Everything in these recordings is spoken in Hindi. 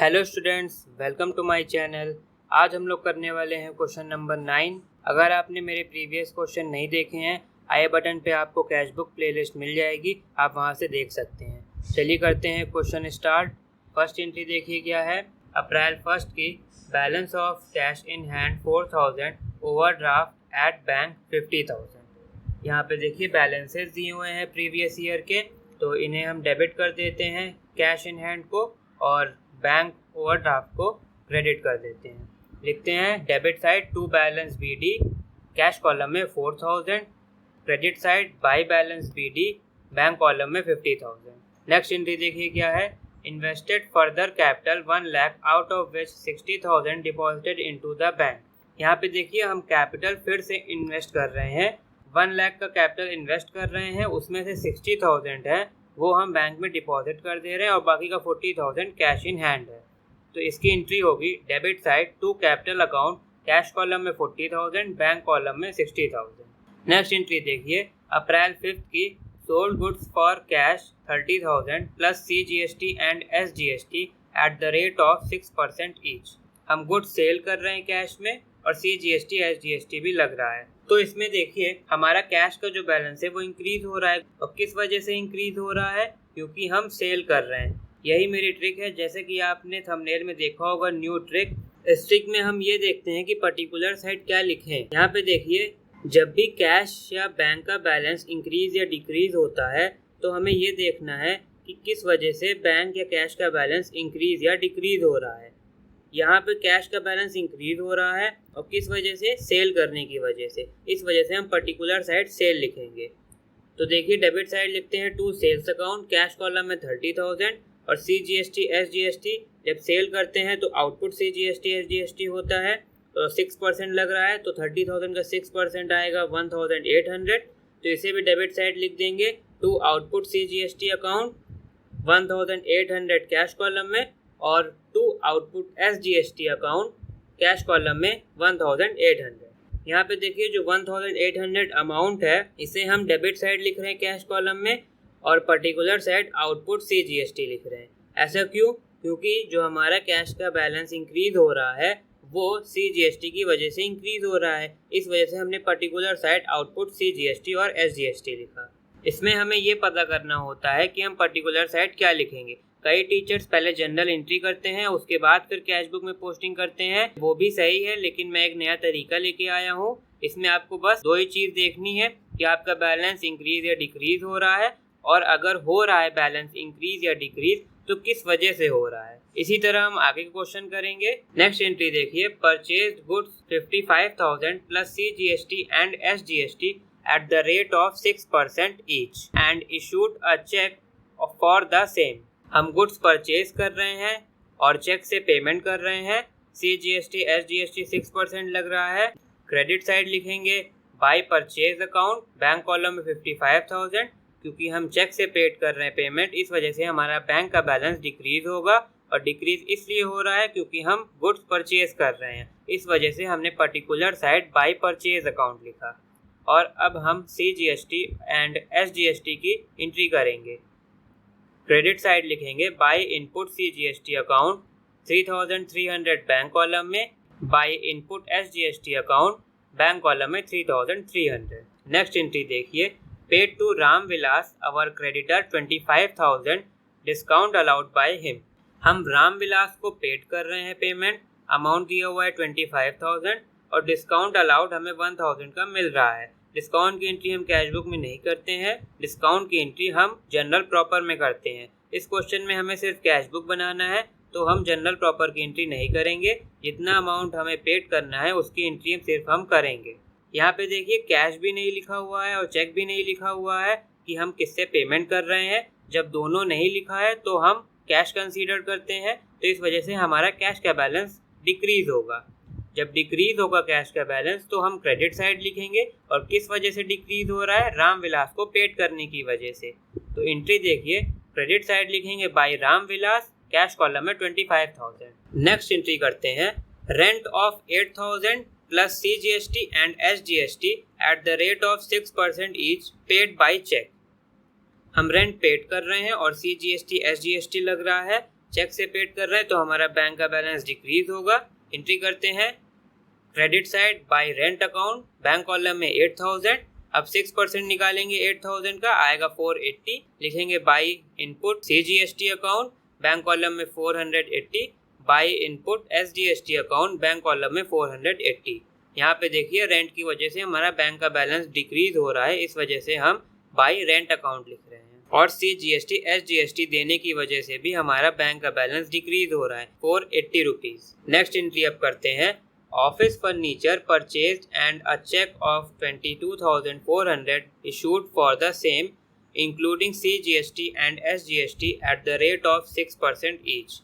Hello students, welcome to my channel. आज हम लोग करने वाले हैं क्वेश्चन नंबर 9। अगर आपने मेरे प्रीवियस क्वेश्चन नहीं देखे हैं, आई बटन पे आपको कैश बुक प्लेलिस्ट मिल जाएगी, आप वहां से देख सकते हैं। चलिए करते हैं क्वेश्चन स्टार्ट। फर्स्ट एंट्री देखिए क्या है। अप्रैल 1 की balance of cash in hand 4000, overdraft at bank 50,000। यहाँ पे देखिए बैलेंसेस दिए हुए हैं प्रीवियस ईयर के, तो इन्हें हम डेबिट कर देते हैं कैश इन हैंड को और बैंक ओवरड्राफ्ट को क्रेडिट कर देते हैं। लिखते हैं debit side to balance BD, cash column में 4000, credit side by balance BD, bank column में 50,000। नेक्स्ट एंट्री देखिए क्या है। Invested further capital 1 lakh out of which 60,000 deposited into the bank. यहाँ पे देखिए हम कैपिटल फिर से इन्वेस्ट कर रहे हैं। 1 लाख का कैपिटल इन्वेस्ट कर रहे हैं, उसमें से 60,000 है वो हम बैंक में डिपॉजिट कर दे रहे हैं और बाकी का 40,000 कैश इन हैंड है। तो इसकी एंट्री होगी debit side to capital account, cash column में 40,000, बैंक कॉलम में 60,000। नेक्स्ट एंट्री देखिए अप्रैल 5 की sold goods for cash 30,000 plus CGST and SGST at the rate of 6% each. हम गुड्स सेल कर रहे हैं कैश में और CGST SGST भी लग रहा है। तो इसमें देखिए हमारा कैश का जो बैलेंस है वो इंक्रीज हो रहा है। और किस वजह से इंक्रीज हो रहा है? क्योंकि हम सेल कर रहे हैं। यही मेरी ट्रिक है, जैसे कि आपने थंबनेल में देखा होगा न्यू ट्रिक। इस ट्रिक में हम ये देखते हैं कि पर्टिकुलर साइड क्या लिखें। यहाँ पे देखिए जब भी कैश या बैंक का बैलेंस इंक्रीज या डिक्रीज होता है तो हमें ये देखना है कि किस वजह से बैंक या कैश का बैलेंस इंक्रीज या डिक्रीज हो रहा है। यहाँ पे कैश का बैलेंस इंक्रीज हो रहा है और किस वजह से? सेल करने की वजह से। इस वजह से हम पर्टिकुलर साइड सेल लिखेंगे। तो देखिए डेबिट साइड लिखते हैं to sales account, cash column में 30,000 और CGST SGST जब सेल करते हैं तो आउटपुट CGST SGST होता है, तो 6% लग रहा है, तो 30,000 का 6% आएगा 1,800। तो इसे भी डेबिट साइड लिख देंगे to output CGST account 1,800 cash column में और to output SGST account cash column में 1,800। यहाँ पे देखिए जो 1,800 अमाउंट है इसे हम डेबिट साइड लिख रहे हैं कैश कॉलम में और पर्टिकुलर साइड आउटपुट CGST लिख रहे हैं। ऐसा क्यों? क्योंकि जो हमारा कैश का बैलेंस इंक्रीज हो रहा है वो CGST की वजह से इंक्रीज हो रहा है। इस वजह से हमने पर्टिकुलर साइड आउटपुट CGST और SGST लिखा। इसमें हमें ये पता करना होता है कि हम पर्टिकुलर साइड क्या लिखेंगे। कई टीचर्स पहले जनरल एंट्री करते हैं, उसके बाद फिर कैश बुक में पोस्टिंग करते हैं, वो भी सही है, लेकिन मैं एक नया तरीका लेके आया हूँ। इसमें आपको बस दो ही चीज़ देखनी है कि आपका बैलेंस इंक्रीज या डिक्रीज हो रहा है, और अगर हो रहा है बैलेंस इंक्रीज या डिक्रीज तो किस वजह से हो रहा है। इसी तरह हम आगे क्वेश्चन करेंगे। नेक्स्ट एंट्री देखिए purchased goods 55,000 plus CGST and SGST at the rate of 6% each and issued a cheque for the same. हम गुड्स परचेज कर रहे हैं और चेक से पेमेंट कर रहे हैं। CGST SGST 6% लग रहा है। क्रेडिट साइड लिखेंगे bye purchase account, bank column में 55,000, क्योंकि हम चेक से पेड कर रहे हैं पेमेंट, इस वजह से हमारा बैंक का बैलेंस डिक्रीज होगा। और डिक्रीज इसलिए हो रहा है क्योंकि हम गुड्स परचेज कर रहे हैं, इस वजह से हमने particular side by purchase account लिखा। और अब हम CGST एंड SGST की एंट्री करेंगे। क्रेडिट साइड लिखेंगे by input CGST account 3,300 bank column में, by input SGST account bank column में 3,300। नेक्स्ट एंट्री देखिए paid to Ram Vilas our creditor 25,000 discount allowed by him. हम राम विलास को पेड कर रहे हैं पेमेंट, अमाउंट दिया हुआ है 25,000 और डिस्काउंट अलाउड हमें 1,000 का मिल रहा है। डिस्काउंट की एंट्री हम कैश बुक में नहीं करते हैं, डिस्काउंट की एंट्री हम जनरल प्रॉपर में करते हैं। इस क्वेश्चन में हमें सिर्फ कैश बुक बनाना है, तो हम जनरल प्रॉपर की एंट्री नहीं करेंगे। जितना अमाउंट हमें पेड करना है उसकी एंट्री सिर्फ हम करेंगे। यहाँ पे देखिए कैश भी नहीं लिखा हुआ है और चेक भी नहीं लिखा हुआ है कि हम किससे पेमेंट कर रहे हैं। जब दोनों नहीं लिखा है तो हम कैश कंसीडर करते हैं, तो इस वजह से हमारा कैश का बैलेंस डिक्रीज होगा। जब डिक्रीज होगा कैश का बैलेंस तो हम क्रेडिट साइड लिखेंगे और किस वजह से डिक्रीज हो रहा है? राम विलास को पेड करने की वजह से। तो एंट्री देखिए क्रेडिट साइड लिखेंगे by Ram Vilas, cash column में 25,000। नेक्स्ट एंट्री करते हैं rent of 8,000 plus CGST and SGST at the rate of 6% each paid by cheque. हम रेंट पेड कर रहे हैं और CGST SGST लग रहा है। चेक से पेड कर रहे हैं तो हमारा बैंक का बैलेंस डिक्रीज होगा। एंट्री करते हैं credit side by rent account, bank column में 8000। अब 6% निकालेंगे 8000 का, आएगा 480। लिखेंगे by input CGST account, bank column में 480। Bye input SGST account, bank column में 480। यहाँ पे देखिए रेंट की वजह से हमारा बैंक का बैलेंस डिक्रीज हो रहा है, इस वजह से हम बाय रेंट अकाउंट लिख रहे हैं। और CGST SGST देने की वजह से भी हमारा बैंक का बैलेंस डिक्रीज हो रहा है, 480 रुपीज। नेक्स्ट एंट्री अब करते हैं office furniture purchased and a cheque of 22,400 issued for the same including CGST and SGST at the rate of 6% each.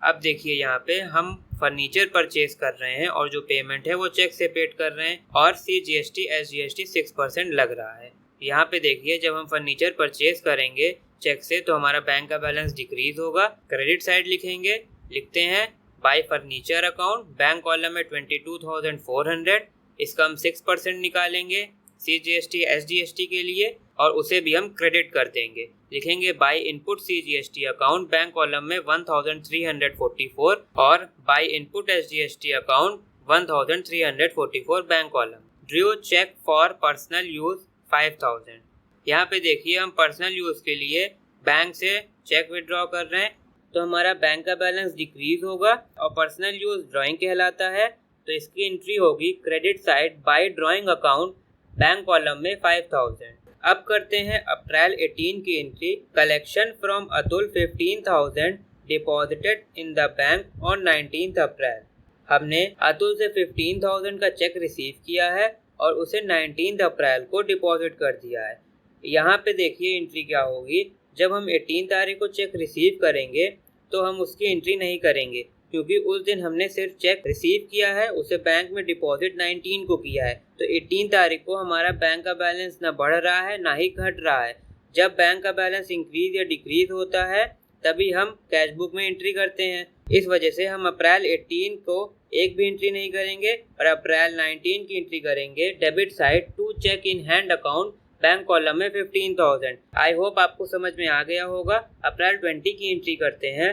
अब देखिए यहाँ पे हम फर्नीचर परचेज कर रहे हैं और जो पेमेंट है वो चेक से पेड कर रहे हैं और CGST SGST 6% लग रहा है। यहाँ पे देखिए जब हम फर्नीचर परचेज करेंगे चेक से तो हमारा बैंक का बैलेंस डिक्रीज होगा। क्रेडिट साइड लिखेंगे, लिखते हैं bye furniture account, bank column में 22,400। इसका हम 6% निकालेंगे CGST SGST के लिए और उसे भी हम क्रेडिट कर देंगे। लिखेंगे by input CGST account, bank column में 1344 और by input SGST account 1344 bank column. Drew cheque for personal use 5000। यहाँ पे देखिए हम पर्सनल यूज के लिए बैंक से चेक विड्रॉ कर रहे हैं तो हमारा बैंक का बैलेंस डिक्रीज होगा और पर्सनल यूज ड्राइंग कहलाता है तो इसकी एंट्री होगी credit side by drawing account, bank column में 5000। अब करते हैं अप्रैल 18 की entry, collection from Atul 15,000 deposited in the bank on 19 अप्रैल। हमने अतुल से 15,000 का चेक रिसीव किया है और उसे 19 अप्रैल को डिपॉजिट कर दिया है। यहाँ पे देखिए एंट्री क्या होगी, जब हम 18 तारीख को चेक रिसीव करेंगे तो हम उसकी एंट्री नहीं करेंगे क्योंकि उस दिन हमने सिर्फ चेक रिसीव किया है, उसे बैंक में डिपॉजिट 19 को किया है। तो 18 तारीख को हमारा बैंक का बैलेंस ना बढ़ रहा है ना ही घट रहा है। जब बैंक का बैलेंस इंक्रीज या डिक्रीज होता है तभी हम कैश बुक में एंट्री करते हैं। इस वजह से हम अप्रैल 18 को एक भी एंट्री नहीं करेंगे और अप्रैल 19 की एंट्री करेंगे debit side to cheque in hand account, bank column में 15,000। आई होप आपको समझ में आ गया होगा। अप्रैल 20 की एंट्री करते हैं,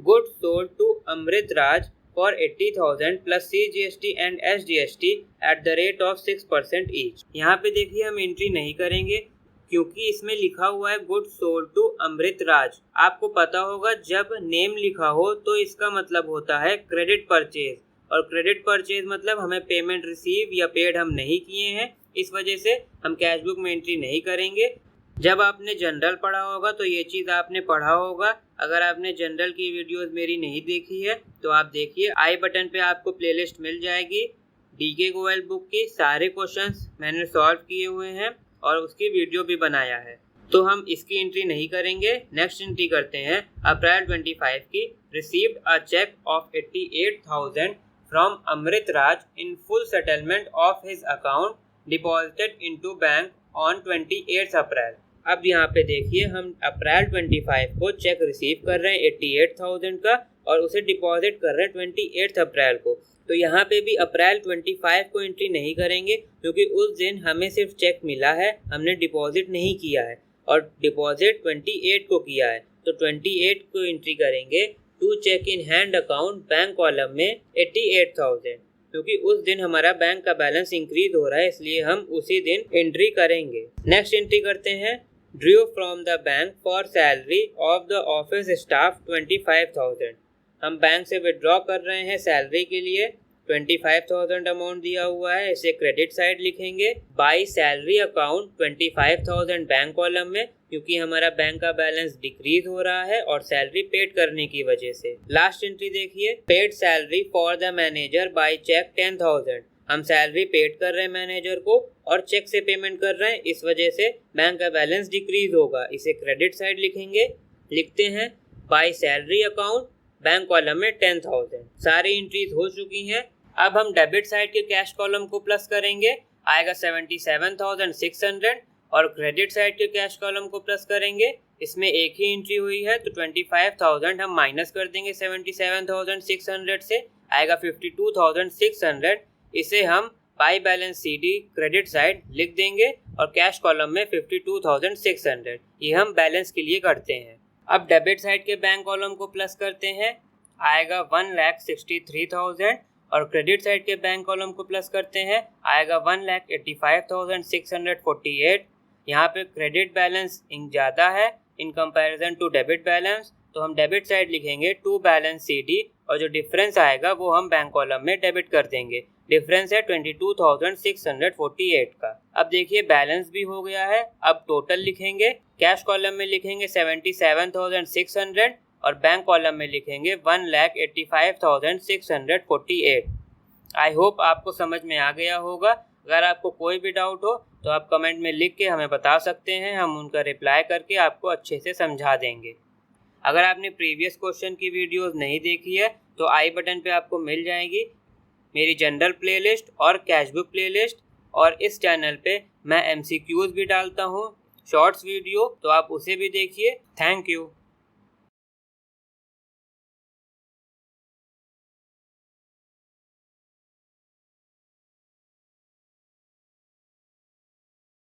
goods sold to Amrit Raj for 80,000 plus CGST and SGST at the rate of 6% each. यहाँ पे देखिए हम एंट्री नहीं करेंगे क्योंकि इसमें लिखा हुआ है गुड्स सोल्ड टू अमृत राज। आपको पता होगा जब नेम लिखा हो तो इसका मतलब होता है क्रेडिट परचेज और क्रेडिट परचेज मतलब हमें पेमेंट रिसीव या पेड हम नहीं किए हैं, इस वजह से हम कैश बुक में एंट्री नहीं करेंगे। जब आपने जनरल पढ़ा होगा तो ये चीज़ आपने पढ़ा होगा। अगर आपने जनरल की वीडियोस मेरी नहीं देखी है तो आप देखिए, आई बटन पे आपको प्लेलिस्ट मिल जाएगी। DK गोयल बुक की सारे क्वेश्चंस मैंने सॉल्व किए हुए हैं और उसकी वीडियो भी बनाया है, तो हम इसकी एंट्री नहीं करेंगे। नेक्स्ट एंट्री करते हैं अप्रैल 25 की, received a cheque of 88,000 from Amrit Raj in full settlement of his account deposited into bank on 28 April. अब यहाँ पे देखिए हम अप्रैल 25 को चेक रिसीव कर रहे हैं 88,000 का और उसे डिपॉजिट कर रहे हैं 28 अप्रैल को। तो यहाँ पे भी अप्रैल 25 को एंट्री नहीं करेंगे क्योंकि उस दिन हमें सिर्फ चेक मिला है, हमने डिपॉजिट नहीं किया है और डिपॉजिट 28 को किया है। तो 28 को एंट्री करेंगे to cheque in hand account, bank column में 88,000 क्योंकि उस दिन हमारा बैंक का बैलेंस इंक्रीज हो रहा है, इसलिए हम उसी दिन एंट्री करेंगे। नेक्स्ट एंट्री करते हैं, Drew from the bank for salary of the office staff 25,000। हम बैंक से विड्रॉ कर रहे हैं सैलरी के लिए, 25,000 अमाउंट दिया हुआ है, इसे क्रेडिट साइड लिखेंगे। By salary account 25,000 bank column में क्योंकि हमारा बैंक का बैलेंस डिक्रीज हो रहा है और सैलरी पेड करने की वजह से। लास्ट एंट्री देखिए, paid salary for the manager by cheque 10,000। हम सैलरी पेड कर रहे हैं मैनेजर को और चेक से पेमेंट कर रहे हैं, इस वजह से बैंक का बैलेंस डिक्रीज होगा, इसे क्रेडिट साइड लिखेंगे। लिखते हैं by salary account, bank column में 10,000। सारी एंट्रीज हो चुकी हैं। अब हम डेबिट साइड के कैश कॉलम को प्लस करेंगे, आएगा 77,600 और क्रेडिट साइड के कैश कॉलम को प्लस करेंगे, इसमें एक ही एंट्री हुई है तो 25,000 हम माइनस कर देंगे 77,600 से, आएगा 52,600। इसे हम by balance CD credit side लिख देंगे और कैश कॉलम में 52,600। ये हम बैलेंस के लिए करते हैं। अब डेबिट साइड के बैंक कॉलम को प्लस करते हैं, आएगा 1,63,000 और क्रेडिट साइड के बैंक कॉलम को प्लस करते हैं, आएगा 1,85,648। यहाँ पे क्रेडिट बैलेंस ज़्यादा है in comparison to debit balance, तो हम डेबिट साइड लिखेंगे टू बैलेंस CD और जो डिफरेंस आएगा वो हम बैंक कॉलम में डेबिट कर देंगे। डिफरेंस है 22,648 का। अब देखिए बैलेंस भी हो गया है। अब टोटल लिखेंगे, कैश कॉलम में लिखेंगे 77,600 और बैंक कॉलम में लिखेंगे 1,85,648। आई होप आपको समझ में आ गया होगा। अगर आपको कोई भी डाउट हो तो आप कमेंट में लिख के हमें बता सकते हैं, हम उनका रिप्लाई करके आपको अच्छे से समझा देंगे। अगर आपने प्रीवियस क्वेश्चन की वीडियोस नहीं देखी है तो आई बटन पे आपको मिल जाएगी मेरी जनरल प्लेलिस्ट और कैशबुक प्लेलिस्ट, और इस चैनल पे मैं MCQs भी डालता हूँ, शॉर्ट्स वीडियो, तो आप उसे भी देखिए। Thank you.